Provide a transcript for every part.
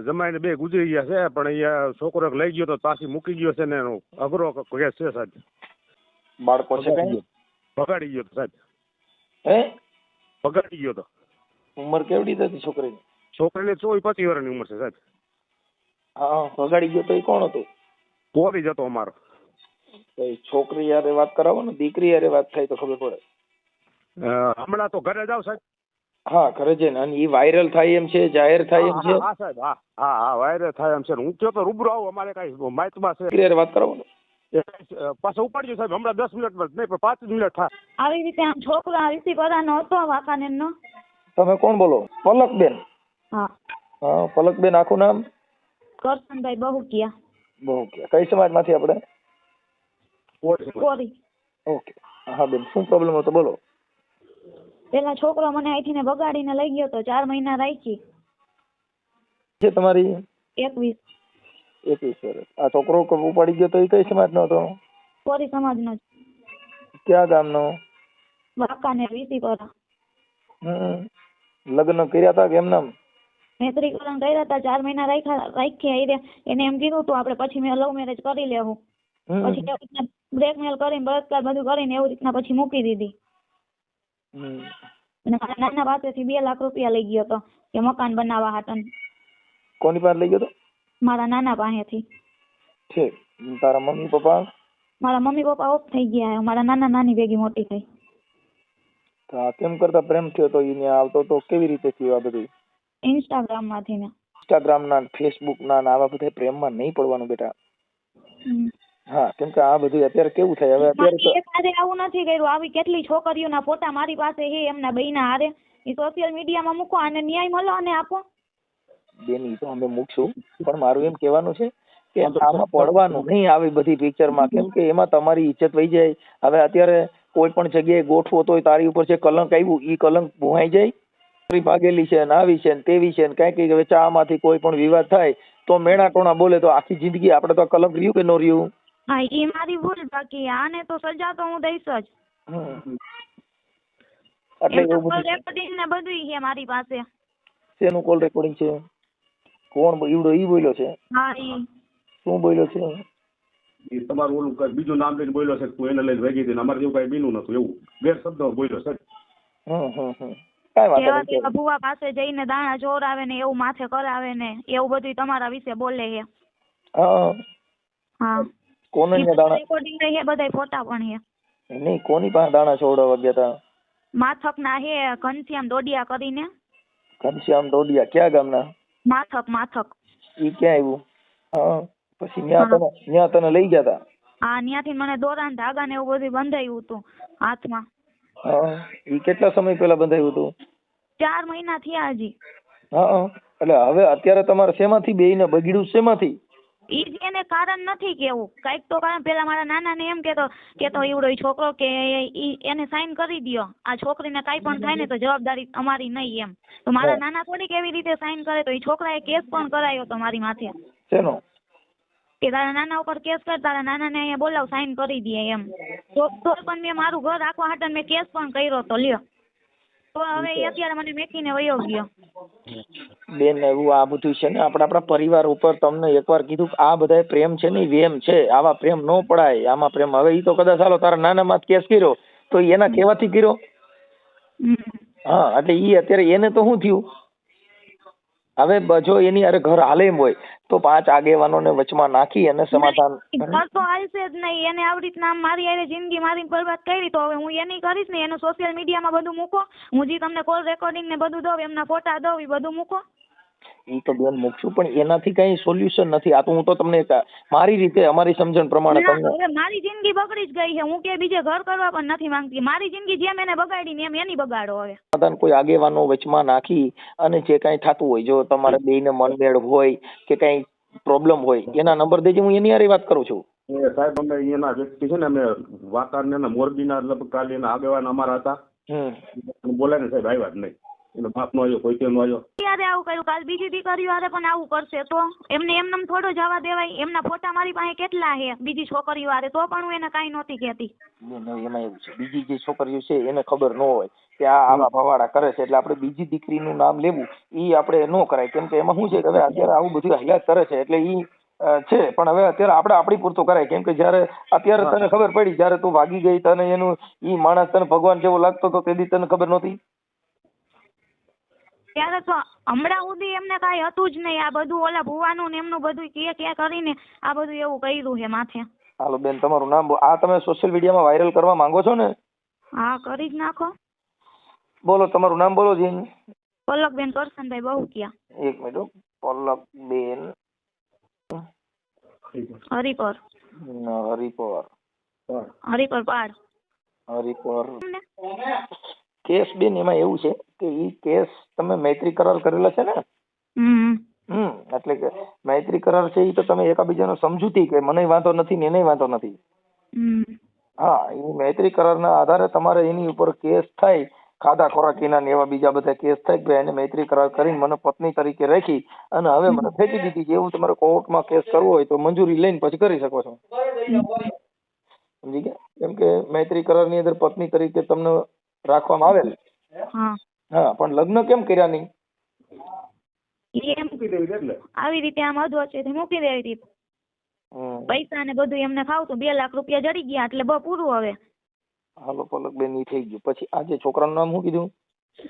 જમાઈને બે ગુજરી ગયા છે, પણ અહીંયા છોકરો લઈ ગયો તો પાછી મૂકી ગયો છે ને એનો અઘરો કેસ છે સાહેબ. બાળકો છે કઈ? ભગાડી ગયો તો સાહેબ. હે? ભગાડી ગયો તો. ઉંમર કેવડી હતી છોકરીની? છોકરીને 24-25 વર્ષની ઉંમર છે સાહેબ. હા, ભગાડી ગયો તો એ કોણ હતું? પોરી જ હતો અમારો. છોકરી યારે વાત કરાવો ને, દીકરી યારે વાત થાય તો ખબર પડે. હમણાં તો ઘરે જાવ સાહેબ. હા, ઘરે જઈને. અને એ વાયરલ થાય એમ છે, જાહેર થાય એમ છે? હા સાહેબ, હા હા હા, વાયરલ થાય એમ છે. હું કયો તો રૂબરૂ આવું, અમારે કઈ માહિતીમાં છે. દીકરી યારે વાત કરાવો ને. પાછો ઉપાડજો સાહેબ, હમણાં 10 મિનિટ નહીં પણ 5 મિનિટ થાય. આવી રીતે આમ છોકરો આવી કરવાનો હતો વાકાને નો. તમે કોણ બોલો? પલકબેન? હા હા, પલકબેન આખું નામ? કરશનભાઈ બહુકિયા. બહુકિયા. કઈ સમાજ માંથી આપણે? કોરી. ઓકે. હા બેન, શું પ્રોબ્લેમ હતો બોલો? પેલા છોકરો મને અહીંથી ને બગાડીને લઈ ગયો તો, 4 મહિના રાખી. છે તમારી? 21. 21 વર્ષ. આ છોકરો ઉપાડી ગયો તો એ કઈ સમાજ નો હતો? કોરી સમાજનો. ક્યાં ગામનો? વાકાને વીસીપરા. લગ્ન કર્યા હતા કે એમ નામ? મૈત્રીકરણ કર્યા હતા, 4 મહિના રાખ્યા. એને એમ કીધું તું આપણે પછી મેં લવ મેરેજ કરી લેવું. પછી એવી રીતના બ્લેકમેલ કરીને બળાત્કાર બધું કરીને એવી રીતના પછી મૂકી દીધી. અને મારા નાના પાસેથી 2 લાખ રૂપિયા લઈ ગયો હતો કે મકાન બનાવવા હાટન. કોની પાસે લઈ ગયો તો? મારા નાના પાસેથી. ઠીક. તારા મમ્મી પપ્પા? મારા મમ્મી પપ્પા ઓફ થઈ ગયા. મારા નાના નાની ભેગી મોટી થઈ. તો આ કેમ કરતા પ્રેમ થયો તો? એને આવતો તો કેવી રીતે થયું આ બધું? ઇન્સ્ટાગ્રામ માંથી ને. ઇન્સ્ટાગ્રામ ના, ફેસબુક ના, આવા બધા પ્રેમમાં નહીં પડવાનું બેટા. હા, કેમ કે આ બધું અત્યારે કેવું થાય હવે, અત્યારે આવું નથી કર્યું. આવી કેટલી છોકરીઓના ફોટા મારી પાસે છે એમના બહેના હારે. એ સોશિયલ મીડિયામાં મૂકો અને ન્યાય મળો અને આપો. બેન, ઈ તો અમે મૂકશું, પણ મારું એમ કહેવાનું છે કે આમાં પડવાનું નહીં આવી બધી પિક્ચરમાં. કેમ કે એમાં તમારી ઇજ્જત વહી જાય. હવે અત્યારે કોઈ પણ જગ્યાએ ગોઠવો તો તારી ઉપર જે કલંક આવ્યું એ કલંક ભૂહાઈ જાય. ભાગેલી છે ને આવી છે ને તેવી છે ને કઈ હવે ચામાંથી કોઈ પણ વિવાદ થાય તો મેણા ટોણા બોલે તો આખી જિંદગી આપણે તો કલંક રહ્યું કે ન રહ્યું? હા, એ મારી ભૂલ. બાકી આને તો સજા તો હું દઈશ જ. એટલે કોલ રેકોર્ડિંગ ને બધું છે મારી પાસે. શેનું કોલ રેકોર્ડિંગ છે? કોણ ઈવડો ઈ બોલ્યો છે? હા, ઈ. શું બોલ્યો છે? એ તમારું ઓલું કઈ બીજું નામ લઈને બોલ્યો છે, તું એને લઈને ભેગી હતી. અમારે જેવું કઈ બીનું નતું, એવું ગેરશબ્દ બોલ્યો છે. કેવા ભુવા પાસે જઈને દાણા ચોરાવે ને એવું માથે કરાવે ને એવું બધું તમારા વિશે બોલે છે. હા. કોને દાણા રેકોર્ડિંગ છે, બધાય ફોટા પણ છે. નહીં, કોની પાસે દાણા ચોરાવા ગયા હતા? માથક ના હે, ઘનશ્યામ ડોડિયા કરીને. ઘનશ્યામ ડોડિયા ક્યાં ગામના? માથક. ઈ ક્યાં આવ્યું? હા, પછી ન્યા તને લઈ ગયા હતા? હા, ન્યાથી મને દોરાન ધાગા ને એવું બધું બંધાયું હતું હાથમાં. હા, ઈ કેટલા સમય પહેલા બંધાયું હતું? 4 મહિના થયા હજી. હા, એટલે હવે અત્યારે તમારે શેમાંથી બેયને બગડ્યું? શેમાંથી? ઈ જ એને કારણ નથી કેવું, કઈક તો કારણ. પેલા મારા નાના ને એમ કેતો ઈવડો છોકરો કે એને સાઈન કરી દયો, આ છોકરીને કઈ પણ થાય ને તો જવાબદારી અમારી નહીં એમ. તો મારા નાના થોડી કેવી રીતે સાઈન કરે? તો એ છોકરાએ કેસ પણ કરાયો તો મારી માથે. શેનો? કે તારા નાના ઉપર કેસ કર, તારા નાના ને અહીંયા બોલાવ, સાઈન કરી દે એમ. તો પણ મેં મારું ઘર રાખવા હાટન મેં કેસ પણ કર્યો તો લ્યો. તો હવે અત્યારે મને મેકીને વયો ગયો. બેન, એવું આ બધું છે ને આપણા પરિવાર ઉપર. તમને એકવાર કીધું આ બધા પ્રેમ છે ને વેમ છે. આવા પ્રેમ ન પડાય. આમાં પ્રેમ હવે ઈ તો કદાચ હાલો તારા નાનામાં કેસ કર્યો તો એના કહેવાથી કર્યો. હા, એટલે ઈ અત્યારે એને તો શું થયું? હવે જો એની અરે ઘર હાલે એમ હોય તો 5 આગેવાનોને વચમાં નાખી અને સમાધાન. ઘર તો હાલશે જ નહીં. એને આવી રીતના મારી આરે જિંદગી મારી બરબાદ કરી તો હવે હું એની કરીશ ને. એનું સોશિયલ મીડિયામાં બધું મૂકો. હું જે તમને કોલ રેકોર્ડિંગ ને બધું દઉં, એમના ફોટા દઉં, એ બધું મૂકો. ઈ તો બેન મૂકશું, પણ એનાથી કઈ સોલ્યુશન નથી. આ તો હું તો તમને મારી રીતે, અમારી સમજણ પ્રમાણે તમને. મારી જિંદગી બગડી જ ગઈ છે. હું કે બીજે ઘર કરવા પણ નથી માંગતી. મારી જિંદગી જેમ એને બગાડી ને એમ એની બગાડો હવે. કોઈ આગેવાનો વચમાં નાખી અને જે કઈ થતું હોય, જો તમારે બેયને મનમેળ હોય કે કઈ પ્રોબ્લેમ હોય, એના નંબર દેજો, હું એની હારે વાત કરું છું. સાહેબ, અમે એના વ્યક્તિ છે ને, અમે વાતાવરણ મોરબીના લગભગ કાલે એના આગેવાન અમારા હતા. બોલાય ને સાહેબ, આવ્યા જ નહીં. એનો બાપ નો આવ્યો, કોઈ તેમ નો આવ્યો. ત્યારે આવું કર્યું, કાલ બીજી દીકરીઓ હારે પણ આવું કરશે તો એમને એમનેમ થોડો જવા દેવાય? એમના ફોટા મારી પાસે કેટલા છે બીજી છોકરીઓ હારે, તો પણ હું એને કાંઈ નહોતી કહેતી. એમાં એવું છે, બીજી જે છોકરીઓ છે એને ખબર ન હોય કે આ આવા ભવાડા કરે છે, એટલે આપણે બીજી દીકરીનું નામ લેવું ઈ આપણે ન કરાય. કેમ કે એમાં શું છે કે હવે અત્યારે આવું બધું હાલ્યા કરે છે એટલે ઈ છે, પણ હવે અત્યારે આપણે આપણી પૂરતું કરાય. કેમ કે જયારે અત્યારે તને ખબર પડી, જયારે તું ભાગી ગઈ, તને એનું ઈ માણસ તને ભગવાન જેવો લાગતો હતો, તેથી તને ખબર નહોતી. ત્યારે તો હમણાં સુધી એમને કાંઈ હતું જ નહીં. આ બધું ઓલા ભુવાનું ને એમનું બધું કે કરીને આ બધું એવું કર્યું છે માથે. હાલો બેન, તમારું નામ આ તમે સોશિયલ મીડિયામાં વાયરલ કરવા માંગો છો ને? હા, કરી જ નાખો. બોલો, તમારું નામ બોલો જીન. પલકબેન કરશનભાઈ બહુકિયા. એક મિનિટ, પલકબેન હરિપર. હરિપર પાડ. હરિપર. કેસ બેન એમાં એવું છે કે ઈ કેસ તમે મૈત્રી કરાર કરેલા છે ને? એટલે કે મૈત્રી કરાર છે ઈ તો તમે એકાબીજાનો સમજૂતી કે મને વાંધો નથી ને એને વાંધો નથી. હા, એ મૈત્રી કરારના આધારે તમારે એની ઉપર કેસ થાય, ખાધા ખોરાકીના ને એવા બીજા બધા કેસ થાય કે એને મૈત્રી કરાર કરીને મને પત્ની તરીકે રાખી અને હવે મને ફેંકી દીધી. એવું તમારે કોર્ટમાં કેસ કરવો હોય તો મંજૂરી લઈને પછી કરી શકો છો. સમજી ગયા? કેમ કે મૈત્રી કરારની અંદર પત્ની તરીકે તમને રાખવામાં આવેલ. હા, પણ લગ્ન કેમ કર્યા નહીં? આવી રીતે આમ અધવચ્ચેથી મૂકી દેવી હતી. પૈસા ને બધું એમને ખાવતું, 2 લાખ રૂપિયા જડી ગયા એટલે બહુ પૂરું. હવે હાલો પલકબેન, ઈ થઈ ગયું. પછી આજે છોકરાનું નામ શું કીધું?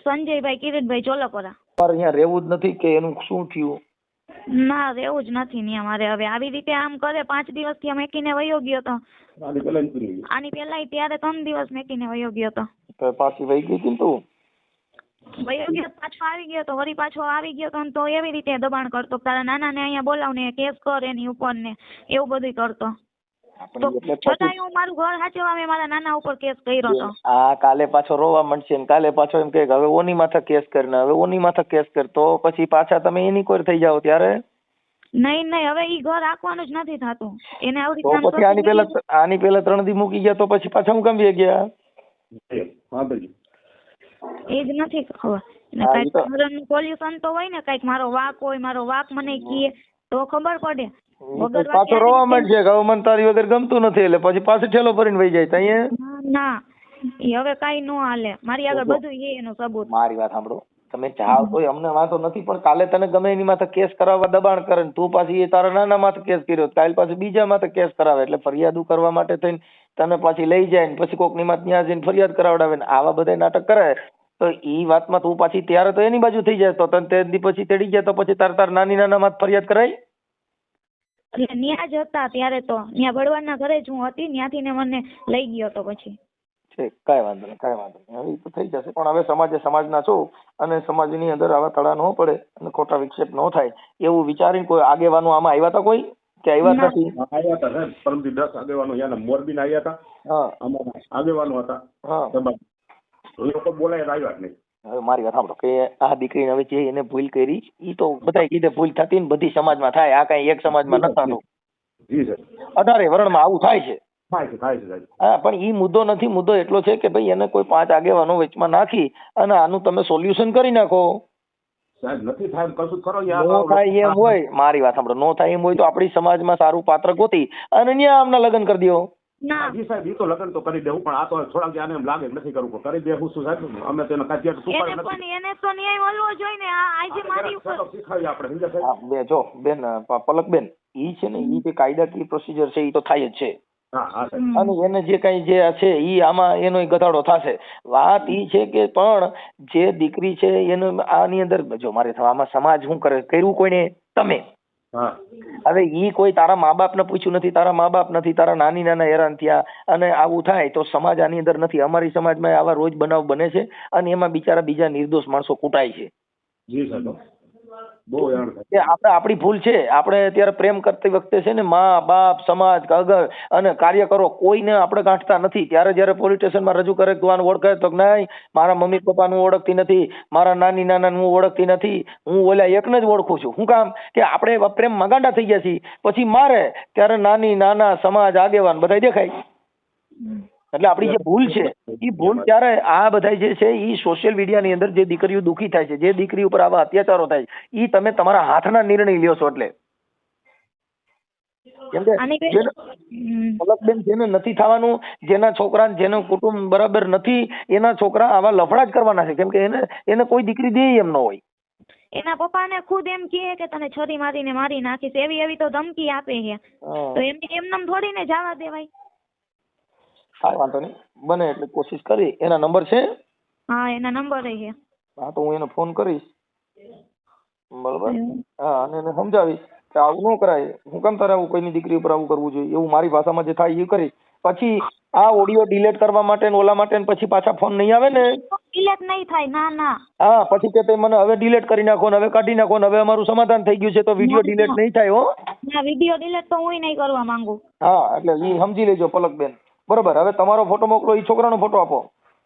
સંજયભાઈ કિરીટભાઈ ચોલાપરા. તમારે અહીંયા રહેવું જ નથી કે એનું શું થયું? ના, રહેવું જ નથી ને અમારે. હવે આવી રીતે આમ કરે, 5 દિવસથી મેકીને વયો ગયો તો. આની પેલા ત્યારે 3 દિવસ મેકીને વયો ગયો તો. પાછી વહી ગઈ હતી તું? વયો ગયો, પાછો આવી ગયો તો, વળી પાછો આવી ગયો તો એવી રીતે દબાણ કરતો, તારા નાના ને અહીંયા બોલાવને કેસ કર એની ઉપર ને એવું બધું કરતો. છતાંય હું મારું ઘર સાચવવા મેં મારા નાના ઉપર કેસ કર્યો હતો. આ કાલે પાછો રોવા માંડશે ને કાલે પાછો એમ કે હવે ઓની માથે કેસ કરીને, હવે ઓની માથે કેસ કર, તો પછી પાછા તમે એની કોઈ થઈ જાવ ત્યારે? નહીં, હવે ઈ ઘર રાખવાનું જ નથી થતું એને. આવી રીતે પછી આની પેલા 3 દી મૂકી ગયા તો પછી પાછા હું કેમ વે ગયા? એ જ નથી ખબર. કઈક ઘરનું પોલ્યુશન તો હોય ને, કઈક મારો વાક હોય, મારો વાક મને કહે તો ખબર પડે. પાછો રોવા માંડશે કે હવે મને તારી વગર ગમતું નથી, એટલે પછી પાછો ઠેલો ભરીને વહી જાય. ત્યાં ના, એ હવે કઈ ન હાલે. મારી આગળ બધું છે એનું સબૂત. મારી વાત સાંભળો, તમે જાઓ તો અમને વાંધો નથી, પણ કાલે તને ગમે એની માથે કેસ કરાવવા દબાણ કરે ને તું પાછી તારા નાના માથે કેસ કર્યો, કાલે પાછી બીજા માથે કેસ કરાવે, એટલે ફરિયાદો કરવા માટે થઈને તને પાછી લઈ જાય ને પછી કોકની માથે ત્યાં જઈને ફરિયાદ કરાવડાવે ને આવા બધા નાટક કરે તો ઈ વાતમાં તું પાછી ત્યારે તો એની બાજુ થઈ જાય, તો તને તે દી પછી તેડી ગયા તો પછી તાર નાની નાના માથે ફરિયાદ કરાય? એટલે ન્યા જ હતા ત્યારે તો, ન્યા ભડવાના ઘરે જ હું હતી, ત્યાંથી ને મને લઈ ગયો તો પછી. કાંઈ વાંધો નહીં, હવે તો થઈ જશે. પણ હવે સમાજે સમાજના છો અને સમાજની અંદર આવા તળા ન પડે અને ખોટા વિક્ષેપ ન થાય એવું વિચારીને કોઈ આગેવાનો આમાં આવ્યા હતા કોઈ કે આવ્યા નથી? આવ્યા હતા સાહેબ, પરમથી 10 આગેવાનો યાના મોરબીના આવ્યા હતા. હા, આમાં આગેવાનો હતા. હા, લોકો બોલાય આવ્યા જ નહીં. હવે મારી વાત સાંભળો કે આ દીકરીને હવે જે એને ભૂલ કરી ઈ તો બધા કીધે ભૂલ થતી ને બધી સમાજમાં થાય, આ કઈ એક સમાજમાં નથી થતું. જી સર, 18 વર્ષમાં આવું થાય છે. હા, પણ ઈ મુદ્દો નથી. મુદ્દો એટલો છે કે ભાઈ એને કોઈ 5 આગેવાનો વચમાં નાખી અને આનું તમે સોલ્યુશન કરી નાખો. નથી થાય કશું કરો. નો થાય એમ હોય, મારી વાત સાંભળો, નો થાય એમ હોય તો આપણી સમાજમાં સારું પાત્ર ગોતી અને ન્યા આમના લગ્ન કરી દો. ના જી સાહેબ, ઈ તો લગ્ન તો કરી દેવું, પણ આ તો થોડાક આને એમ લાગે નથી કરવું, કરી દેવું શું સાહેબ? અમે તો એને કાઢ્યા તો સુપાર નથી. પણ એને તો ન્યાય મળવો જોઈએ ને. આજે મારી ઉપર શીખવાડી આપણે સમજ્યા સાહેબ? બે જો બેન, પલકબેન, ઈ છે ને ઈ જે કાયદાકીય પ્રોસિજર છે ઈ તો થાય જ છે. અને એને જે કઈ જે છે ઈ આમાં એનો ગધાડો થશે. વાત ઈ છે કે પણ જે દીકરી છે એને આની અંદર જો મારે આમાં સમાજ શું કરે, કર્યું કોઈને? તમે. હવે ઈ કોઈ તારા મા બાપ ને પૂછ્યું નથી, તારા મા બાપ નથી, તારા નાની નાના હેરાન થયા અને આવું થાય તો સમાજ આની અંદર નથી. અમારી સમાજમાં આવા રોજ બનાવ બને છે અને એમાં બિચારા બીજા નિર્દોષ માણસો કૂટાય છે. આપણે આપણી ભૂલ છે. આપણે અત્યારે પ્રેમ કરતી વખતે છે ને મા બાપ સમાજ અગર અને કાર્યકરો કોઈને આપણે ગાંઠતા નથી. ત્યારે જયારે પોલીસ સ્ટેશનમાં રજૂ કરે તું આને ઓળખે તો નહીં, મારા મમ્મી પપ્પાનું ઓળખતી નથી, મારા નાની નાનાનું હું ઓળખતી નથી, હું ઓલા એકને જ ઓળખું છું. શું કામ? કે આપણે પ્રેમમાં ગાંડા થઈ ગયા છીએ. પછી મારે ત્યારે નાની નાના સમાજ આગેવાન બધા દેખાય. એટલે આપણી જે ભૂલ છે એ ભૂલ ત્યારે આ બધા જે છે એ સોશિયલ મીડિયાની અંદર જે દીકરીઓ દુઃખી થાય છે, જે દીકરી ઉપર આવા અત્યાચારો થાય છે, એ તમે તમારા હાથના નિર્ણય લ્યો છો. એટલે કેમ કે પલકબેન જેને નથી થવાનું, જેના છોકરા જેનું કુટુંબ બરાબર નથી, એના છોકરા આવા લફડા જ કરવાના છે. કેમ કે એને કોઈ દીકરી દે એમ ન હોય. એના પપ્પાને ખુદ એમ કહે કે તને છરી મારીને મારી નાખીશ, એવી તો ધમકી આપે છે. તો એમને થોડી ને જવા દેવાય. હા વાંધો નહીં, બને એટલે કોશિશ કરી. એના નંબર છે? હા એના નંબર છે. હા તો હું એને ફોન કરીશ, બરોબર. હા અને એને સમજાવીશ કે આવું ન કરાય, હું કેમ તારે આવું કોઈની દીકરી ઉપર આવું કરવું જોઈએ, એવું મારી ભાષામાં જે થાય એ કરીશ. પછી આ ઓડિયો ડિલીટ કરવા માટે ઓલા માટે પછી પાછા ફોન નહીં આવે ને? ડિલીટ નહીં થાય. ના ના. હા પછી કે મને હવે ડિલીટ કરી નાખો ને હવે કાઢી નાખો ને હવે અમારું સમાધાન થઈ ગયું છે તો વિડીયો ડિલીટ નહીં થાય. હો ના વિડીયો ડિલીટ તો હું નહીં કરવા માંગુ. હા એટલે ઈ સમજી લેજો પલકબેન, બરોબર. હવે તમારો ફોટો મોકલો, ઈ છોકરાનો ફોટો આપો.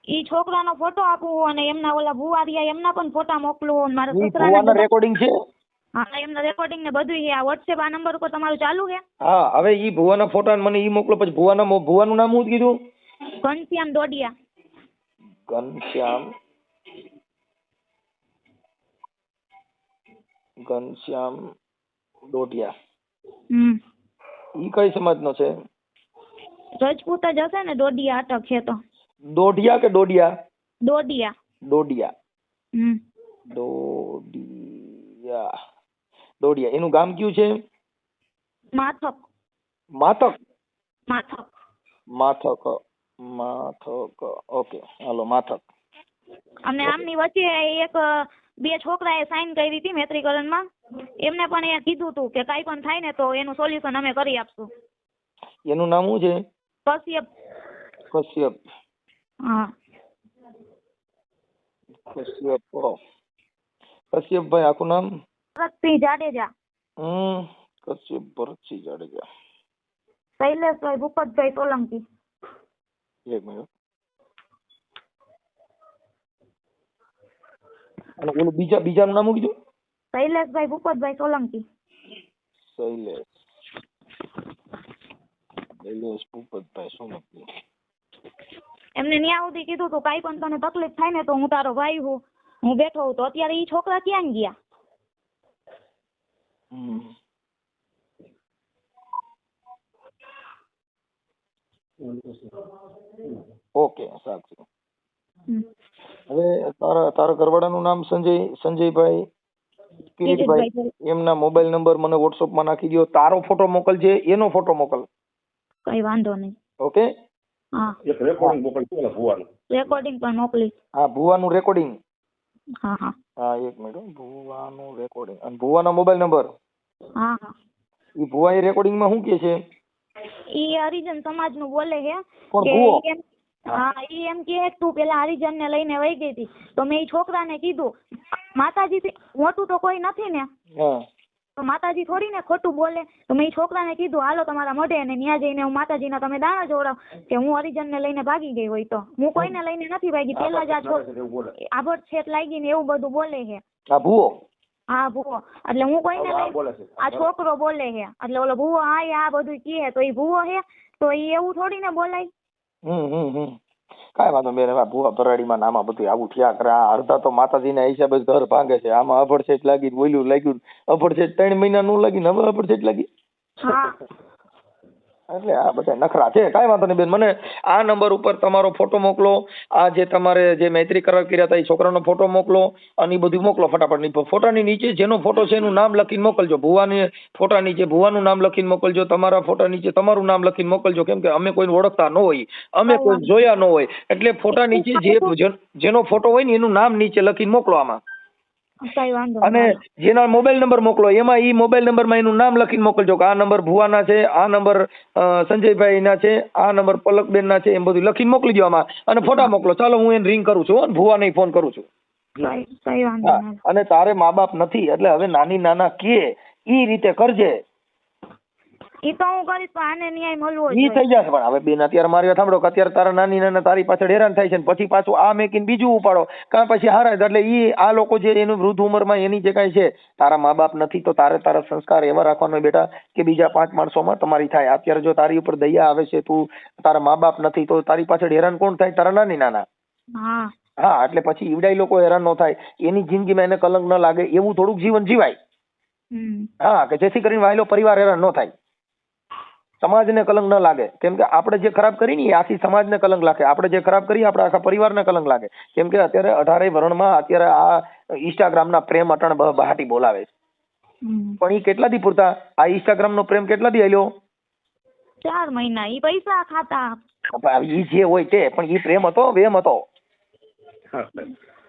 ઈ છોકરાનો ફોટો આપું અને એમના ઓલા ભુવા રહ્યા એમના પણ ફોટા મોકલું અને મારા છોકરાના રેકોર્ડિંગ છે. હા એમના રેકોર્ડિંગ ને બધું છે. આ WhatsApp આ નંબર ઉપર તમારું ચાલુ છે? હા હવે ઈ ભુવાના ફોટા મને ઈ મોકલો. પછી ભુવાનું નામ શું કીધું? ઘનશ્યામ ડોડિયા. ઘનશ્યામ ડોડિયા. ઈ કઈ સમાજનો છે? રજપૂત જ હશે ને. ડોડિયા અટક છે તો. દોઢિયા કે ડોડિયા? ડોડિયા. ડોડિયા. ડોડિયા. એનું ગામ કયું છે? માથક. માથક. માથક. માથક. માથક. ઓકે હાલો માથક. અને આમની વચ્ચે એક બે છોકરાએ સાઈન કરી હતી મૈત્રીકરણમાં. એમને પણ એ કીધું હતું કે કાંઈ પણ થાય ને તો એનું સોલ્યુશન અમે કરી આપશું. એનું નામ શું છે? કશ્યપ. કશ્યપ. હા કશ્યપ. કશ્યપભાઈ આખું નામ? ભરતસિંહ જાડેજા. કશ્યપ ભરતસિંહ જાડેજા. શૈલેષભાઈ ભૂપતભાઈ સોલંકી. એક મિનિટ. અને ઓલું બીજાનું નામ શું કીધું? શૈલેષભાઈ ભૂપતભાઈ સોલંકી. શૈલેષ ભૂપતભાઈ સોલંકી. એમને ન્યા સુધી કીધું તું કાંઈ પણ તને તકલીફ થાય ને તો હું તારો ભાઈ હું બેઠો હું. તો અત્યારે ઈ છોકરા ક્યાં ગયા? ઓકે સાચું. હવે તારા ઘરવાળાનું નામ સંજયભાઈ કિરીટભાઈ. એમના મોબાઈલ નંબર મને WhatsApp માં નાખી દો. તારો ફોટો મોકલજે, એનો ફોટો મોકલ. કઈ વાંધો નહીં. ઓકે. હા એક રેકોર્ડિંગ મોકલજો ભુવાનું. રેકોર્ડિંગ પણ મોકલીશ. હા ભુવાનું રેકોર્ડિંગ. હા હા હા એક મિનિટ. ભુવાનું રેકોર્ડિંગ અને ભુવાના મોબાઈલ નંબર. હા હા. ઈ ભુવા એ રેકોર્ડિંગ માં શું કે છે? ઈ હરિજન સમાજ નું બોલે છે. કોણ ભુવો? હા ઈ એમ કે તું પેલા હરિજન ને લઈને વહી ગઈ હતી તો મેં ઈ છોકરાને કીધું માતાજી થી મોટું તો કોઈ નથી ને. તો માતાજી થોડી ને ખોટું બોલે. તો મેં ઈ છોકરાને કીધું હાલો તમારા મોઢે ને ન્યા જઈને હું માતાજીના તમે દાણા જોડાવ કે હું હરિજન ને લઈને ભાગી ગઈ હોય તો. હું કોઈને લઈને નથી ભાગી. પેલા જ આભટ છેત લાગી ને એવું બધું બોલે છે. આ ભુવો? હા ભુવો. એટલે હું કોઈને લઈને આ છોકરો બોલે છે. એટલે ઓલો ભુવો આ બધું કહે તો ઈ ભુવો છે તો ઈ એવું થોડી ને બોલાય. કાંઈ વાંધો બેન. હવે ભુવા ભરાડીમાં નામાં બધું આવું થયા કરે. આ અડધા તો માતાજીના હિસાબે ઘર ભાંગે છે. આમાં અભડસેટ લાગી બોલ્યું લાગ્યું. અભડસેટ 3 મહિના નું લાગી હવે અભડસેટ લાગી. એટલે આ બધા નખરા છે. કાંઈ વાંધો નહીં બેન. મને આ નંબર ઉપર તમારો ફોટો મોકલો. આ જે તમારે જે મૈત્રી કરાર કર્યા હતા એ છોકરાનો ફોટો મોકલો અને એ બધું મોકલો ફટાફટ. ફોટાની નીચે જેનો ફોટો છે એનું નામ લખીને મોકલજો. ભુવાની ફોટા નીચે ભુવાનું નામ લખીને મોકલજો. તમારા ફોટા નીચે તમારું નામ લખીને મોકલજો. કેમ કે અમે કોઈને ઓળખતા ન હોય, અમે કોઈ જોયા ન હોય. એટલે ફોટા નીચે જેનો ફોટો હોય ને એનું નામ નીચે લખીને મોકલો આમાં. અને જેના મોબાઈલ નંબર મોકલો એમાં ઈ મોબાઈલ નંબર માં એનું નામ લખીને મોકલજો કે આ નંબર ભુવાના છે, આ નંબર સંજયભાઈ ના છે, આ નંબર પલકબેન ના છે. એમ બધું લખીને મોકલી દો આમાં અને ફોટા મોકલો. ચાલો હું એને રિંગ કરું છું. ભુવા નહીં ફોન કરું છું. અને તારે મા બાપ નથી એટલે હવે નાની નાના કે ઈ રીતે કરજે. એ તો હું કરીશ પણ આને ન્યાય મળવો ઈ થઈ જશે. પણ હવે બેન અત્યારે મારી વાત સાંભળો કે અત્યારે તારા નાની નાના તારી પાછળ હેરાન થાય છે ને પછી પાછું આ મેકીને બીજું ઉપાડો કાં પછી હારાય. એટલે ઈ આ લોકો જે એનું વૃદ્ધ ઉંમરમાં એની જે કાંઈ છે તારા મા બાપ નથી તો તારા સંસ્કાર એવા રાખવાનો બેટા કે બીજા 5 માણસોમાં તમારી થાય. અત્યારે જો તારી ઉપર દયા આવે છે, તું તારા મા બાપ નથી તો તારી પાછળ હેરાન કોણ થાય? તારા નાની નાના. હા એટલે પછી ઈવડાઈ લોકો હેરાન ન થાય, એની જિંદગીમાં એને કલંક ન લાગે એવું થોડુંક જીવન જીવાય. હા કે જેથી કરીને વાયલો પરિવાર હેરાન ન થાય, સમાજને કલંક ન લાગે. કેમ કે આપણે જે ખરાબ કરી ને એ આખી સમાજને કલંક લાગે, આપણે જે ખરાબ કરીએ આપણે આખા પરિવારને કલંક લાગે. કેમ કે અત્યારે 18 વર્ણમાં અત્યારે આ ઇન્સ્ટાગ્રામના પ્રેમ અટણ બહાટી બોલાવે છે, પણ એ કેટલા દી પૂરતા? આ ઇન્સ્ટાગ્રામનો પ્રેમ કેટલા દી હાલ્યો? 4 મહિના. ઈ પૈસા ખાતા ઈ જે હોય તે, પણ ઈ પ્રેમ હતો વેમ હતો?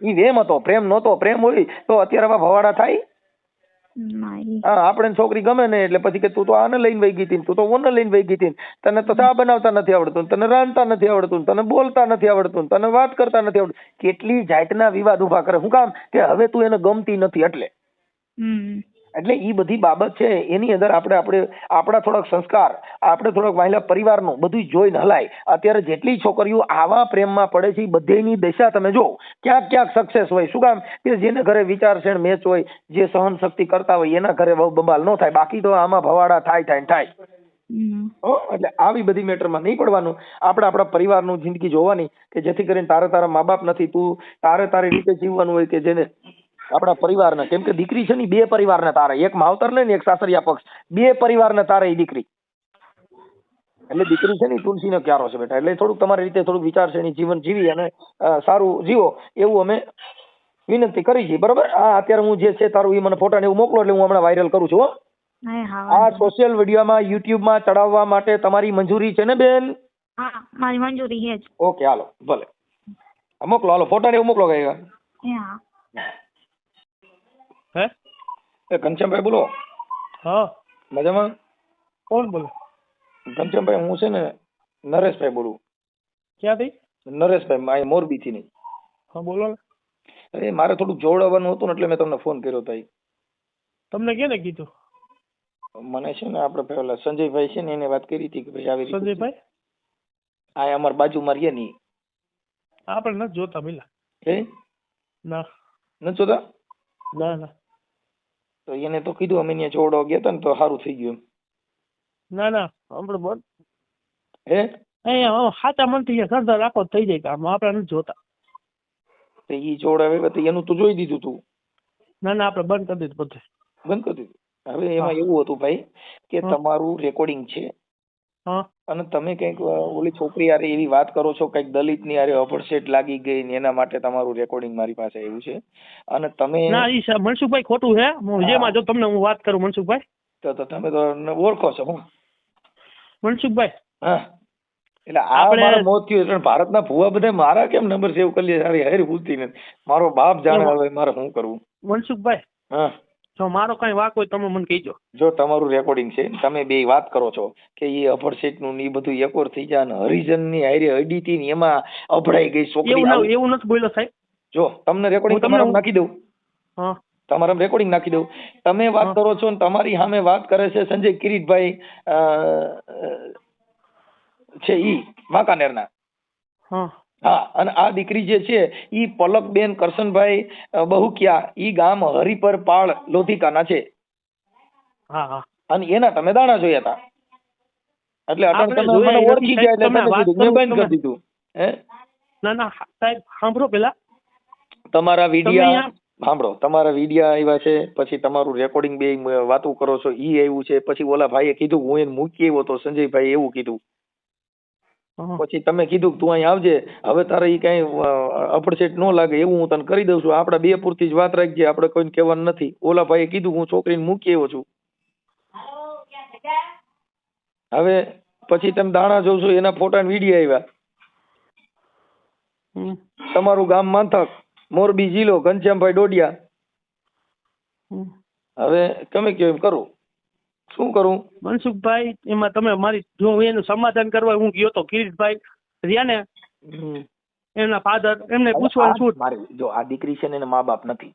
ઈ વેમ હતો, પ્રેમ નહોતો. પ્રેમ હોય તો અત્યારે આવા ભવાડા થાય? હા આપણે છોકરી ગમે ને એટલે પછી કે તું તો આને લઈને વહી ગઈ હતી, તું તો ઓને લઈને વહી ગઈ હતી, તને તો ચા બનાવતા નથી આવડતું, તને રાંધતા નથી આવડતું, તને બોલતા નથી આવડતું, તને વાત કરતા નથી આવડતું. કેટલી જાતના વિવાદ ઉભા કરે. શું કામ? કે હવે તું એને ગમતી નથી એટલે. એટલે ઈ બધી બાબત છે એની અંદર આપણા થોડાક સંસ્કાર, આપણે થોડાક વાયલા પરિવારનું બધું જોઈને હલાય. અત્યારે જેટલી છોકરીઓ આવા પ્રેમમાં પડે છે એ બધેની દશા તમે જો ક્યાંક ક્યાંક સક્સેસ હોય. શું કામ? કે જેને ઘરે વિચારશીલ મેચ હોય, જે સહન શક્તિ કરતા હોય એના ઘરે બબાલ ન થાય. બાકી તો આમાં ભવાડા થાય. એટલે આવી બધી મેટરમાં નહીં પડવાનું. આપણે આપણા પરિવારનું જિંદગી જોવાની કે જેથી કરીને તારા મા બાપ નથી, તું તારી રીતે જીવવાનું હોય કે જેને આપણા પરિવારના. કેમ કે દીકરી છે ને 2 પરિવારને તારે, એક માવતર ને એક સાસરિયા પક્ષ, 2 પરિવારને તારે એ દીકરી. એટલે દીકરી છે ને તુલસીનો ક્યારો છે બેટા. એટલે થોડુંક તમારી રીતે થોડુંક વિચારશીલ જીવન જીવી અને સારું જીવો એવું અમે વિનંતી કરી છે. બરોબર? અત્યારે હું જે છે તારું એ મને ફોટા ને એવું મોકલો એટલે હું હમણાં વાયરલ કરું છું. આ સોશિયલ મીડિયામાં યુટ્યુબમાં ચડાવવા માટે તમારી મંજૂરી છે ને બેન? હા મારી મંજૂરી છે જ. ઓકે હાલો ભલે મોકલો. હાલો ફોટા ને એવું મોકલો. ઘનશ્યામભાઈ બોલો. હા મજામાં? કોણ બોલે? ઘનશ્યામભાઈ હું છે ને નરેશભાઈ બોલું. ક્યાંથી? નરેશભાઈ મોરબી થી. નહીં હા બોલો ને. અરે મારે થોડુંક જોડાવાનું હતું ને એટલે મેં તમને ફોન કર્યો ભાઈ. તમને કેને કીધું? મને છે ને આપણે પેલા સંજયભાઈ છે ને એને વાત કરી હતી કે ભાઈ આવી રીતે. સંજયભાઈ આ અમાર બાજુમાં રહીએ ની. આપણે નથી જોતા મિલા. હે ના નથી જોતા? ના તો એને તો કીધું અમે ત્યાં જોડવા ગયા હતા ને તો સારું થઈ ગયું. ના આપણે બોલ. હે અહીંયા સાચા મનથી સરદાર રાખો થઈ જાય કામ. આપણે નથી જોતા. તો ઈ જોડાવે તો એનું તો જોઈ દીધું તું. ના આપણે બંધ કરી દીધું બધું. બંધ કરી દીધું. હવે એમાં એવું હતું ભાઈ કે તમારું રેકોર્ડિંગ છે અને તમે કઈક ઓલી છોકરી યારે એવી વાત કરો છો કઈક દલિત ની યારે અપરસેટ લાગી ગઈ ને એના માટે તમારું રેકોર્ડિંગ મારી પાસે આવ્યું છે અને તમે ના ઈ મનસુખભાઈ ખોટું છે. જેમાં જો તમને હું વાત કરું મનસુખભાઈ તો તમે તો ઓળખો છો હું મનસુખભાઈ. હા એટલે આ મારો મોત થયું એટલે ભારતના ભુવા બધા મારા કેમ નંબર સેવ કરી લે સારી હારી ભૂલતી નથી. મારો બાપ જાણે હવે મારે શું કરવું. મનસુખભાઈ હા જો મારો કઈ વાક હોય તમે મને કહીજો. જો તમારું રેકોર્ડિંગ છે તમે બે વાત કરો છો કે એ અપરસેટ નું ને બધું એકોર થઈ જાય ને હરિજન ની હારે અડીતી ને એમાં અભડાઈ ગઈ છોકરી. એવું નથી બોલ્યો સાહેબ. જો તમને રેકોર્ડિંગ તમારા નાખી દઉં. હા તમારા રેકોર્ડિંગ નાખી દઉં. તમે વાત કરો છો ને તમારી સામે વાત કરે છે સંજય કિરીટભાઈ છે ઈ વાંકાનેરના. હા અને આ દીકરી જે છે ઈ પલકબેન કરશનભાઈ બહુકિયા ઈ ગામ હરિપર પાળ લોધિકાના છે. અને એના તમે દાણા જોયા હતા એટલે અટણ તમે મને ઓળખી ગયા એટલે તમે કીધું મેં બંધ કરી દીધું. હે ના સાહેબ સાંભળો પેલા તમારા વિડિયા સાંભળો. તમારા વિડિયા આવ્યા છે પછી તમારું રેકોર્ડિંગ બે વાતો કરો છો ઈ આવ્યું છે. પછી ઓલા ભાઈએ કીધું હું એને મૂકી આવ્યો તો સંજયભાઈ એવું કીધું. પછી તમે કીધું તું અહીં આવજે હવે તારે ઈ કઈ અપડસેટ ન લાગે એવું હું તને કરી દઉં છું. આપડા બે પૂરતી જ વાત રાખજે આપણે કોઈને કહેવાનું નથી. ઓલા ભાઈએ કીધું હું છોકરીને મૂકી આવ્યો છું. હવે પછી તમે દાણા જોવ છો એના ફોટા ને વિડીયો આવ્યા. તમારું ગામ માંથક મોરબી જિલ્લો ઘનશ્યામભાઈ ડોડિયા. હવે તમે કયો એમ કરું શું કરું મનસુખભાઈ? એમાં તમે મારી જો એનું સમાધાન કરવા હું ગયો તો કિરીટભાઈ રહ્યા ને એમના ફાધર એમને પૂછવાનું શું મારી જો આ દીકરી છે ને એના મા બાપ નથી.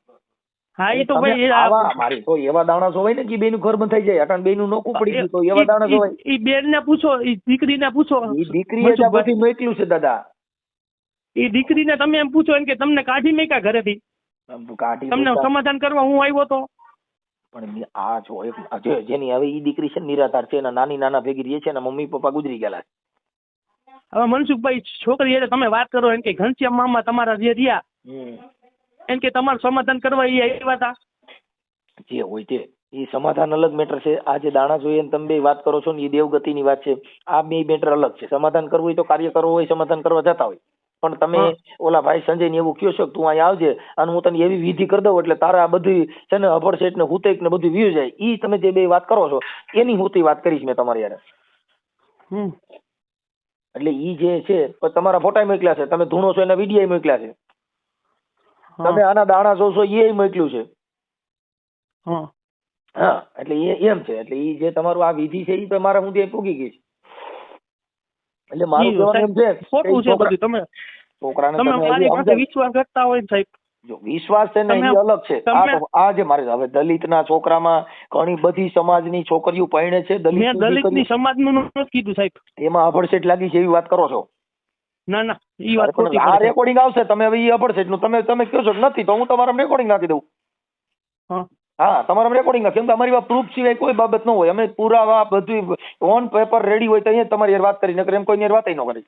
હા એ તો તમે ભાઈ આવા મારી તો એવા દાણા જોવાય ને કે બેનું ઘર બંધાઈ જાય અટાણ બેનું નોખું પડી ગયું તો એવા દાણા જોવાય. એ બેન ને પૂછો, એ દીકરીને પૂછો. એ દીકરીએ જ આ બધું મોકલ્યું છે દાદા. એ દીકરીને તમે એમ પૂછો એમ કે તમને કાઢી મેક્યા ઘરેથી, કાઢી તમને સમાધાન કરવા હું આવ્યો તો. પણ આ જો એક જેની હવે ઈ દીકરી છે નિરાધાર છે, એના નાની નાના ભેગી રહે છે, એના મમ્મી પપ્પા ગુજરી ગયેલા છે. હવે મનસુખભાઈ છોકરી એટલે તમે વાત કરો એમ કે ઘનશ્યામ મામા તમારા જે રહ્યા એમ કે તમારું સમાધાન કરવા એ આવ્યા હતા. જે હોય તે એ સમાધાન અલગ મેટર છે. આ જે દાણા જોઈએ ને તમે બે વાત કરો છો ને એ દેવગતિની વાત છે. આ બે મેટર અલગ છે. સમાધાન કરવું હોય તો કાર્ય કરવું હોય સમાધાન કરવા જતા હોય, પણ તમે ઓલા ભાઈ સંજય ને એવું કહો છો કે તું અહીંયા આવજે અને હું તને એવી વિધિ કરી દઉં એટલે તારા આ બધી છે ને અભડસેટ ને હુતેક ને બધું વ્યુ જાય. ઈ તમે જે બે વાત કરો છો એની હુતી વાત કરીશ મેં તમારી યારે. એટલે ઈ જે છે તમારા ફોટા મોકલ્યા છે, તમે ધૂણો છો એના વિડીયો મોકલ્યા છે, તમે આના દાણા જોશો એ મોકલ્યું છે. હા એટલે એમ છે. એટલે ઈ જે તમારું આ વિધિ છે ઈ તો મારા હું પૂગી ગઈ છે. એટલે મારું કહેવાનું એમ છે ખોટું છે બધું. તમે છોકરાને તમે મારી પાસે વિશ્વાસ કરતા હોય સાહેબ. જો વિશ્વાસ છે ને એ અલગ છે. આ જે મારે હવે દલિતના છોકરામાં ઘણી બધી સમાજની છોકરીઓ પરણે છે. દલિતની સમાજનું નથી કીધું સાહેબ, એમાં અભડસેટ લાગી છે એવી વાત કરો છો. ના ના ઈ વાત ખોટી. આ રેકોર્ડિંગ આવશે તમે હવે ઈ અભડસેટ નું તમે કહો છો નથી તો હું તમારા રેકોર્ડિંગ નાખી દઉં. હા તમારા રેકોર્ડિંગ નાખી, કેમ કે અમારી પ્રૂફ સિવાય કોઈ બાબત ન હોય. અમે પુરાવા બધું ઓન પેપર રેડી હોય તો અહીંયા તમારી વાત કરી નકર એમ કોઈ વાત ન કરી.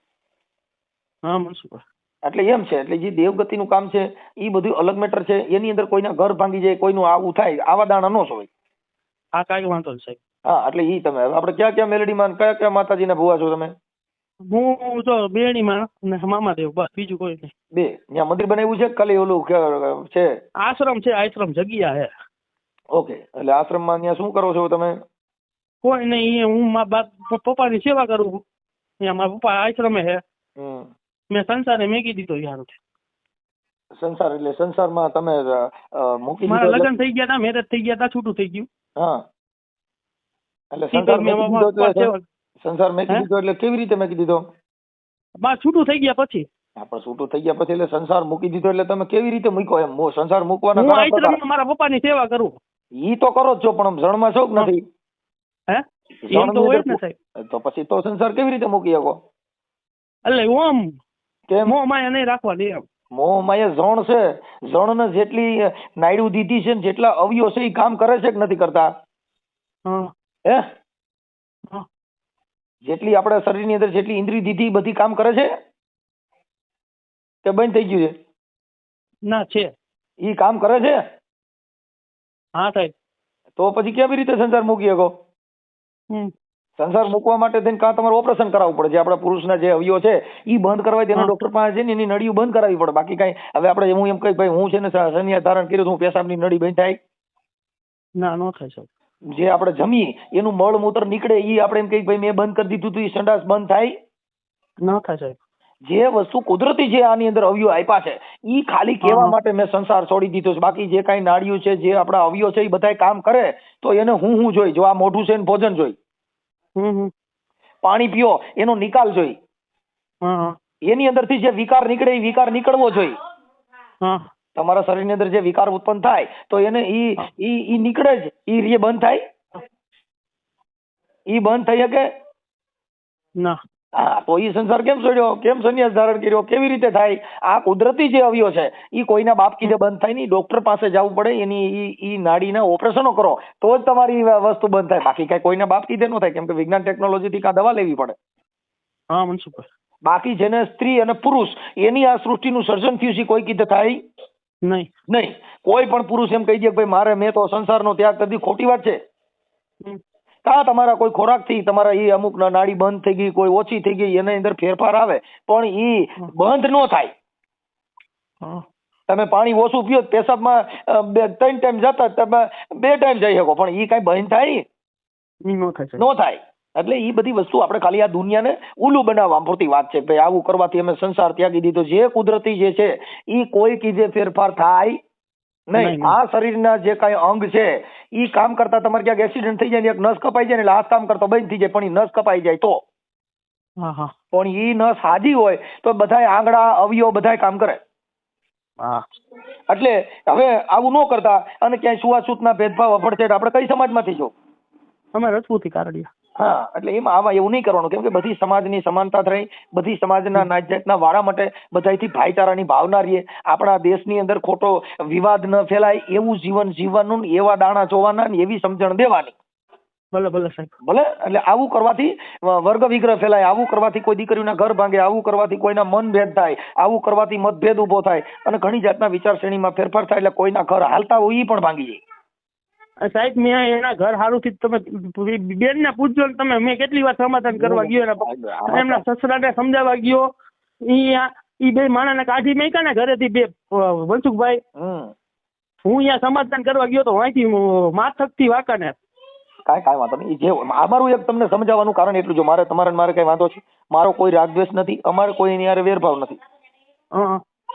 હા મનસુખ. એટલે એમ છે. એટલે જે દેવગતિનું કામ છે એ બધું અલગ મેટર છે. એની અંદર કોઈના ઘર ભાંગી જાય, કોઈનું આવું થાય, આવા દાણા ન હોય. આ કાંઈ વાંધો નહીં સાહેબ. હા એટલે ઈ તમે આપણે ક્યાં ક્યાં મેલડીમાં કયા કયા માતાજીના ભુવા છો તમે? હું તો બેણીમાં ને મામાદેવ, બસ બીજું કોઈ નહીં. બે ત્યાં મંદિર બનાવ્યું છે ખાલી ઓલું છે? આશ્રમ છે, આશ્રમ જગ્યા છે. ઓકે. એટલે આશ્રમમાં ત્યાં શું કરો છો તમે? કોઈ નહીં, હું મારા પપ્પાની સેવા કરું. અહીંયા મારા પપ્પા આશ્રમે છે. મેં સંસારને મેકી દીધો યાર. સંસાર એટલે સંસારમાં તમે મૂકી મારા લગ્ન થઈ ગયા હતા, મેરેજ થઈ ગયા હતા, છૂટું થઈ ગયું. હા એટલે સંસાર મેકી દીધો એટલે કેવી રીતે મેકી દીધો? બા છૂટું થઈ ગયા પછી. હા પણ છૂટું થઈ ગયા પછી એટલે સંસાર મૂકી દીધો એટલે તમે કેવી રીતે મૂક્યો એમ? સંસાર મૂકવાના હું આશ્રમમાં મારા પપ્પાની સેવા કરું. ઈ તો કરો જ છો પણ જણમાં છો કે નથી? હે એમ તો હોય ને સાહેબ. તો પછી તો સંસાર કેવી રીતે મૂકી શકો? એટલે ઓમ કે મોહ માયા નહીં રાખવા દે એમ. મોહ માયા જણ છે. જણને જેટલી નાયડુ દીધી છે ને જેટલા અવયવ છે એ કામ કરે છે કે નથી કરતા? હે જેટલી આપણા શરીરની અંદર જેટલી ઇન્દ્રિય દીધી બધી કામ કરે છે કે બંધ થઈ ગયું છે? ના છે. ઈ કામ કરે છે? હા સાહેબ. તો પછી કેવી રીતે સંસાર મૂકી શકો? સંસાર મૂકવા માટે થઈને કાં તમારે ઓપરેશન કરાવવું પડે. જે આપણા પુરુષના જે અવયવ છે એ બંધ કરવા તેના ડોક્ટર પાસે છે ને એની નળીઓ બંધ કરાવવી પડે. બાકી કઈ હવે આપણે હું એમ કહી ભાઈ હું છે ને સંન્યાસ ધારણ કર્યું હું પેશાબની નળી બંધ થાય? ના ન થાય સાહેબ. જે આપણે જમીએ એનું મળ મૂત્ર નીકળે એ આપણે એમ કહી ભાઈ મેં બંધ કરી દીધું તું એ સંડાસ બંધ થાય? ન થાય સાહેબ. જે વસ્તુ કુદરતી છે આની અંદર અવયવ આપ્યા છે એ ખાલી કહેવા માટે મેં સંસાર છોડી દીધો છે. બાકી જે કઈ નાળિયું છે જે આપણા અવયવ છે એ બધા કામ કરે તો એને હું જોઈ. જો આ મોઢું છે એને ભોજન જોઈ, પાણી પીઓ એનો નિકાલ જોઈ, એની અંદરથી જે વિકાર નીકળે એ વિકાર નીકળવો જોઈએ. તમારા શરીરની અંદર જે વિકાર ઉત્પન્ન થાય તો એને ઈ નીકળે જ. ઈ બંધ થાય? ઈ બંધ થઈ શકે ના. હા તો ઈ સંસાર કેમ છોડ્યો? કેમ સંન્યાસ ધારણ કર્યો? કેવી રીતે થાય? આ કુદરતી જે અવયવ છે ઈ કોઈના બાપ કીધે બંધ થાય નહીં. ડોક્ટર પાસે જવું પડે, એની ઈ નાડીના ઓપરેશનો કરો તો જ તમારી વસ્તુ બંધ થાય. બાકી કઈ કોઈના બાપ કીધે ન થાય, કેમ કે વિજ્ઞાન ટેકનોલોજી થી કાં દવા લેવી પડે. હા મનસુખ. બાકી જેને સ્ત્રી અને પુરુષ એની આ સૃષ્ટિનું સર્જન થયું છે કોઈ કીધે થાય નહીં. કોઈ પણ પુરુષ એમ કહી દે ભાઈ મારે મેં તો સંસારનો ત્યાગ કરી દીધો, ખોટી વાત છે. કા તમારા કોઈ ખોરાક થી તમારા એ અમુક નાડી બંધ થઈ ગઈ, કોઈ ઓછી થઈ ગઈ, એની અંદર ફેરફાર આવે પણ ઈ બંધ ન થાય. તમે પાણી ઓછું પીઓ પેશાબમાં 3 ટાઈમ જતા તમે 2 ટાઈમ જઈ શકો પણ ઈ કઈ બંધ થાય? ન થાય. એટલે ઈ બધી વસ્તુ આપણે ખાલી આ દુનિયાને ઉલું બનાવવા પૂરતી વાત છે. ભાઈ આવું કરવાથી અમે સંસાર ત્યાગી દીધો. જે કુદરતી જે છે ઈ કોઈ કીધે ફેરફાર થાય નહીં. આ શરીરના જે કઈ અંગ છે ઈ કામ કરતા તમારે ક્યાંક એક્સિડન્ટ થઈ જાય, એક નસ કપાઈ જાય એટલે હાથ કામ કરતો બંધ થઈ જાય, પણ ઈ નસ કપાઈ જાય તો પણ ઈ નસ હાજી હોય તો બધા આંગળા અવયવ બધા કામ કરે. હા એટલે હવે આવું ન કરતા અને ક્યાંય છૂઆછૂતના ભેદભાવ અફડછેડ આપણે કઈ સમાજમાંથી છો? અમે રજપૂતી કારડિયા. હા, એટલે એમાં આવા એવું નહીં કરવાનું, કેમ કે બધી સમાજની સમાનતા રહી, બધી સમાજના નાત જાતના વાળા માટે બધાથી ભાઈચારાની ભાવના રહીએ, આપણા દેશની અંદર ખોટો વિવાદ ન ફેલાય એવું જીવન જીવવાનું, એવા દાણા જોવાના ને એવી સમજણ દેવાની. ભલે ભલે સાહેબ ભલે. એટલે આવું કરવાથી વર્ગ વિગ્રહ ફેલાય, આવું કરવાથી કોઈ દીકરીઓના ઘર ભાંગે, આવું કરવાથી કોઈના મન ભેદ થાય, આવું કરવાથી મતભેદ ઉભો થાય અને ઘણી જાતના વિચારશ્રેણીમાં ફેરફાર થાય, એટલે કોઈના ઘર હાલતા હોય એ પણ ભાંગી જાય. સાહેબ મેં એના ઘર હારું થી તમે બેન ને પૂછજો ને તમે, મેં કેટલી વાર સમાધાન કરવા ગયો, એમના સસરાને સમજાવવા ગયો, ઈ બે માણસને કાઢી મેક્યા ને ઘરેથી બે મનસુખભાઈ, હું અહીંયા સમાધાન કરવા ગયો તો અહીંથી માથક થી વાંકાને. કાંઈ વાંધો નહીં. જે અમારું એક તમને સમજાવવાનું કારણ એટલું, જો મારે મારે કઈ વાંધો છે, મારો કોઈ રાગદ્વેષ નથી, અમારે કોઈ એની હારે વેરભાવ નથી,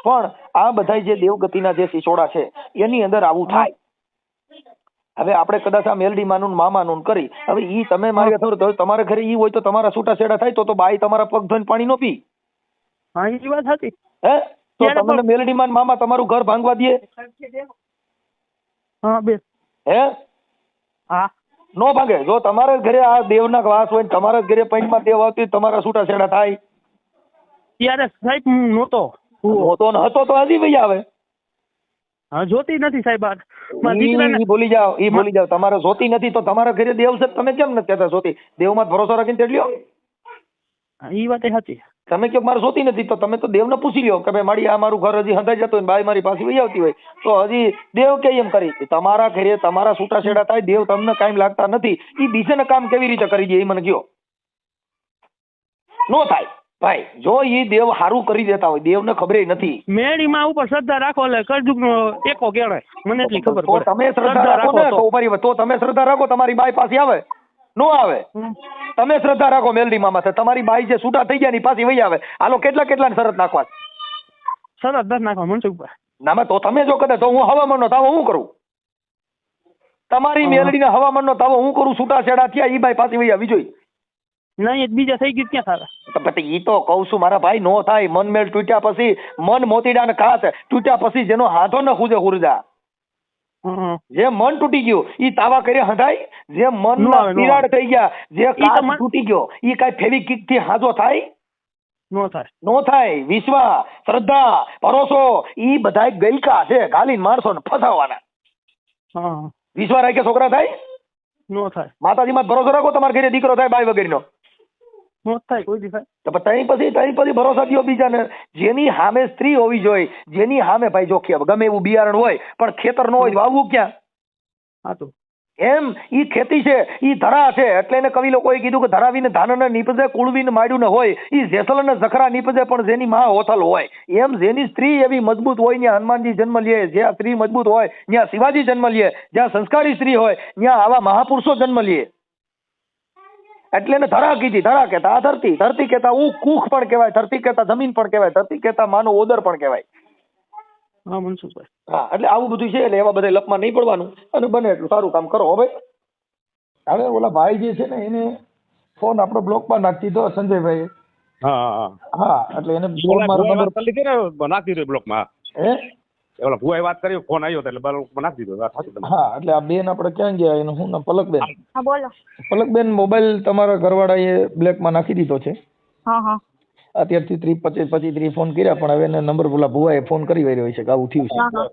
પણ આ બધા જે દેવગતિના જે સિસોડા છે એની અંદર આવું થાય. હવે આપણે કદાચ આ મેલડી માનું મામાનું કરી, હવે ઈ તમે મારી તો તમારા ઘરે ઈ હોય તો તમારા છૂટા છેડા થાય તો બાઈ તમારા પગ ધોઈને પાણી નો પી. હા એ વાત હતી. હે તો તમને મેલડી માન મામા તમારું ઘર ભાંગવા દે? હા બે. હે હા નો ભાંગે. જો તમારા ઘરે આ દેવના વાસ હોય, તમારા ઘરે પૈણમાં દેવ આવતી, તમારા છૂટા છેડા થાય. ત્યારે સાહેબ નહોતો ને હતો તો હજી ભાઈ આવે. હા જોતી નથી સાહેબ. બોલી જાવ તમારે જોતી નથી તો તમારા ઘરે દેવ છે, તમે કેમ નથી કહેતા જોતી? દેવમાં ભરોસો રાખીને તેડલ્યો. એ વાત સાચી. તમે કેમ મારે જોતી નથી તો તમે તો દેવને પૂછી લ્યો કે ભાઈ મારી આ મારું ઘર હજી હંધાઈ જતું હોય, બાઈ મારી પાસે વહી આવતી હોય તો હજી દેવ કે એમ કરી. તમારા ઘરે તમારા છૂટા છેડા થાય, દેવ તમને કાંઈ લાગતા નથી, એ બીજાને કામ કેવી રીતે કરી દે એ મને કહો. નો થાય ભાઈ. જો ઈ દેવ હારું કરી દેતા હોય, દેવને ખબર નથી. મેળી માં ઉપર શ્રદ્ધા રાખો એટલે કળજુગ નો ટેકો કહેવાય, મને એટલી ખબર પડે. તમે શ્રદ્ધા રાખો ને તો તમે શ્રદ્ધા રાખો, તમારી બાઈ પાસે આવે નો આવે. તમે શ્રદ્ધા રાખો મેલડી મામા, તમારી બાઈ જે છૂટા થઈ ગયા ની પાછી વહી આવે. હાલો કેટલા શરત નાખવા? શરત દસ નાખવા મનસુખભાઈ. ના તો તમે જો કદાચ તો હું હવામાન નો તાવો હું કરું? તમારી મેલડી ના હવામાન નો તાવો હું કરું? છૂટા છેડા થયા ઈ બાઈ પાછી વહી આવી જોઈ નહીં, બીજા થઈ ગયું ક્યાં સારા? ઈ તો કઉ છું મારા ભાઈ, નો થાય. મન મેળ તૂટ્યા પછી, મન મોતીડા ને ખાસ તૂટ્યા પછી જેનો હાથો ન ખુજે હુરજા, જે મન તૂટી ગયું ઈ તાવા કરે હંધાય? જે મન તિરાડ થઈ ગયા, જે કાચ તૂટી ગયો ઈ કઈ ફેવિકિક થી હાજો થાય? નો થાય. વિશ્વાસ, શ્રદ્ધા, ભરોસો ઈ બધા ગઈકા છે, ગાલીન માણસો ને ફસાવાના. વિશ્વાસ રાખે છોકરા થાય? નો થાય. માતાજીમાં ભરોસો રાખો, તમારા ઘરે દીકરો થાય બાઈ વગેરે નો થાય કોઈ દી થાય. તો તઈ પછી ભરોસા દો બીજાને. જેની સામે સ્ત્રી હોવી જોઈએ, જેની સામે ભાઈ જો ગમે એવું બિયારણ હોય પણ ખેતર નો હોય, વાવવું ક્યાં? હાતું એમ ઈ ખેતી છે, ઈ ધરા છે, એટલે એને કવિ લોકોએ કીધું કે ધરાવીને ધાન નીપજે, કુળવીને માડ્યું ને હોય, ઈ જેસલ ને જખરા નીપજે પણ જેની માં હોથલ હોય. એમ જેની સ્ત્રી એવી મજબૂત હોય ત્યાં હનુમાનજી જન્મ લે, જ્યાં સ્ત્રી મજબૂત હોય ત્યાં શિવાજી જન્મ લે, જ્યાં સંસ્કારી સ્ત્રી હોય ત્યાં આવા મહાપુરુષો જન્મ લે. એટલે એને ધરા કીધી. ધરા કેતા આ ધરતી, ધરતી કેતા કુખ પણ કહેવાય, ધરતી કેતા જમીન પણ કહેવાય, ધરતી કેતા માનો ઓદર પણ કહેવાય. હા મનસુખભાઈ. હા એટલે આવું બધું છે, એટલે એવા બધા લપમાં નહીં પડવાનું અને બને એટલું સારું કામ કરો. હો ભાઈ. હવે ઓલા ભાઈ જે છે ને એને ફોન આપણો બ્લોકમાં નાખી દીધો સંજયભાઈ. હા એટલે એને નાખી દીધો બ્લોકમાં. હે ઓલા ભુવાએ વાત કરી, ફોન આવ્યો એટલે બ્લોકમાં નાખી દીધો. હા એટલે આ બેન આપણે ક્યાં ગયા એનું શું નામ? પલકબેન. હા બોલો. પલકબેન મોબાઈલ તમારા ઘરવાળાએ બ્લેકમાં નાખી દીધો છે. હા અત્યારથી 30-25 ફોન કર્યા પણ હવે એને નંબર બોલા ભુવાએ ફોન કરી રહ્યો છે કે આવું થયું છે.